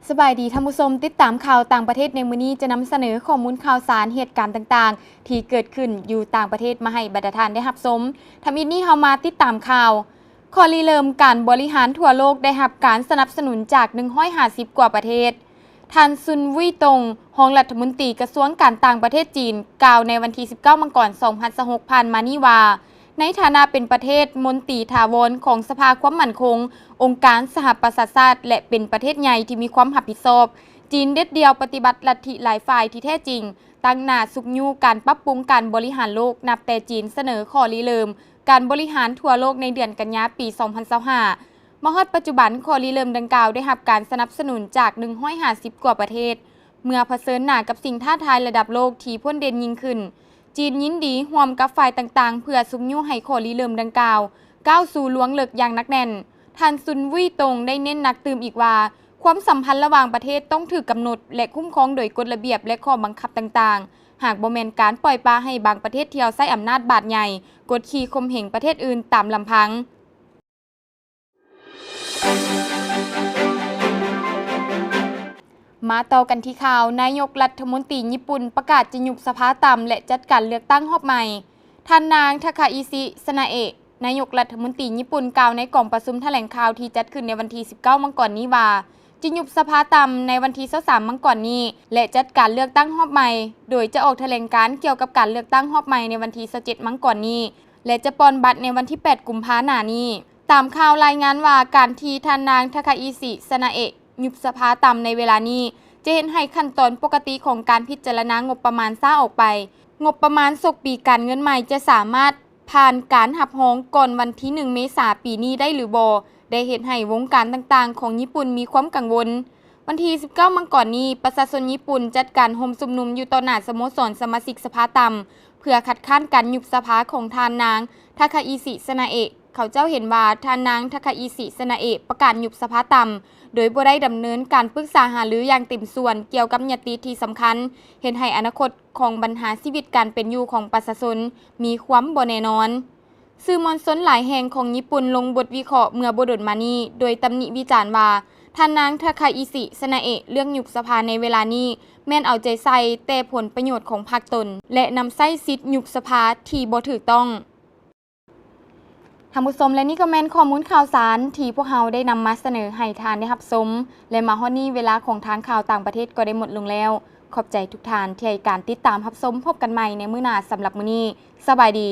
สบายดีท่านผู้ชมติดตามข่าวต่างประเทศในมื้อนี้จะนำเสนอข้อมูลข่าวสารเหตุการณ์ต่างๆที่เกิดขึ้นอยู่ต่างประเทศมาให้บรรดาท่านได้รับชมทำอินนี้เฮามาติดตามข่าวขอรีเริ่มการบริหารทั่วโลกได้รับการสนับสนุนจาก150กว่าประเทศท่านซุนวี่ตงรองรัฐมนตรีกระทรวงการต่างประเทศจีนกล่าวในวันที่19 มังกร 2026ผ่านมานี้ว่าในฐานะเป็นประเทศมนตรีถาวรของสภาความมั่นคงองค์การสหประชาชาติและเป็นประเทศใหญ่ที่มีความรับผิดชอบจีนเด็ดเดียวปฏิบัติลัทธิหลายฝ่ายที่แท้จริงตั้งหน้าสุกยูการปรับปรุงการบริหารโลกนับแต่จีนเสนอข้อริเริ่มการบริหารทั่วโลกในเดือนกันยายนปี 2025 มาฮอดปัจจุบันข้อริเริ่มดังกล่าวได้รับการสนับสนุนจาก150กว่าประเทศเมื่อเผชิญหน้ากับสิ่งท้าทายระดับโลกที่พ้นเด่นยิ่งขึ้นจีนยินดีร่วมกับฝ่ายต่างๆเพื่อสุกยูให้ข้อริเริ่มดังกล่าวก้าวสู่ล้วงลึกอย่างนักแน่นท่านซุนวี่ตงได้เน้นหนักตื่มอีกว่าความสัมพันธ์ระหว่างประเทศต้องถูกกำหนดและคุ้มครองโดยกฎระเบียบและข้อบังคับต่างๆหากบ่แม่นการปล่อยปละให้บางประเทศเที่ยวใช้อำนาจบาดใหญ่กดขี่ข่มเหงประเทศอื่นตามลำพังมาต่อกันที่ข่าวนายกรัฐมนตรีญี่ปุ่นประกาศจะยุบสภาต่ำและจัดการเลือกตั้งรอบใหม่ท่านนางทาคาอิซิสนาเอะนายกรัฐมนตรีญี่ปุ่นกล่าวในกล่องประชุมแถลงข่าวที่จัดขึ้นในวันที่19 มังกรนี้ว่าจะยุบสภาต่ำในวันที่23 มังกรนี้และจัดการเลือกตั้งรอบใหม่โดยจะออกแถลงการณ์เกี่ยวกับการเลือกตั้งรอบใหม่ในวันที่27 มังกรนี้และจะปอนบัตรในวันที่8 กุมภาพันธ์หน้านี้ตามข่าวรายงานว่าการที่ท่านนางทาคาอิซิสนาเอะยุบสภาต่ำในเวลานี้จะเห็นให้ขั้นตอนปกติของการพิจารณางบประมาณซ่าออกไปงบประมาณศกปีการเงินใหม่จะสามารถผ่านการหับฮ้องก่อนวันที่ 1 เมษายนปีนี้ได้หรือบ่ได้เห็นให้วงการต่างๆของญี่ปุ่นมีความกังวลวันที่19 มังกรนี้ประชาชนญี่ปุ่นจัดการห่มชุมนุมอยู่ต่อหน้าสโมสรสมาชิกสภาต่ำเพื่อคัดค้านการยุบสภาของท่านนางทาคาอิซิสนาเอะเขาเจ้าเห็นว่าท่านนางทาคาอิซิสนาเอะประกาศยุบสภาต่ำโดยบ่ได้ดำเนินการปรึกษาหารืออย่างเต็มส่วนเกี่ยวกับญัตติที่สำคัญเห็นให้อนาคตของบรรหาชีวิตการเป็นอยู่ของประชาชนมีความบ่แน่นอนสื่อมวลชนหลายแห่งของญี่ปุ่นลงบทวิเคราะห์เมื่อบ่ดนมานี้โดยตำหนิวิจารณ์ว่าท่านนางทาคาอิซิสนาเอะเรื่องยุบสภาในเวลานี้แม่นเอาใจใส่แต่ผลประโยชน์ของพรรคตนและนำใช้สิทธิ์ยุบสภาที่บ่ถูกต้องท่านผู้ชมและนี่ก็แม่นข้อมูลข่าวสารที่พวกเราได้นำมาเสนอให้ทานได้รับชมและมาฮอดนี้เวลาของทางข่าวต่างประเทศก็ได้หมดลงแล้วขอบใจทุกท่านที่ให้การติดตามรับชมพบกันใหม่ในมื้อหน้าสำหรับมื้อนี้สบายดี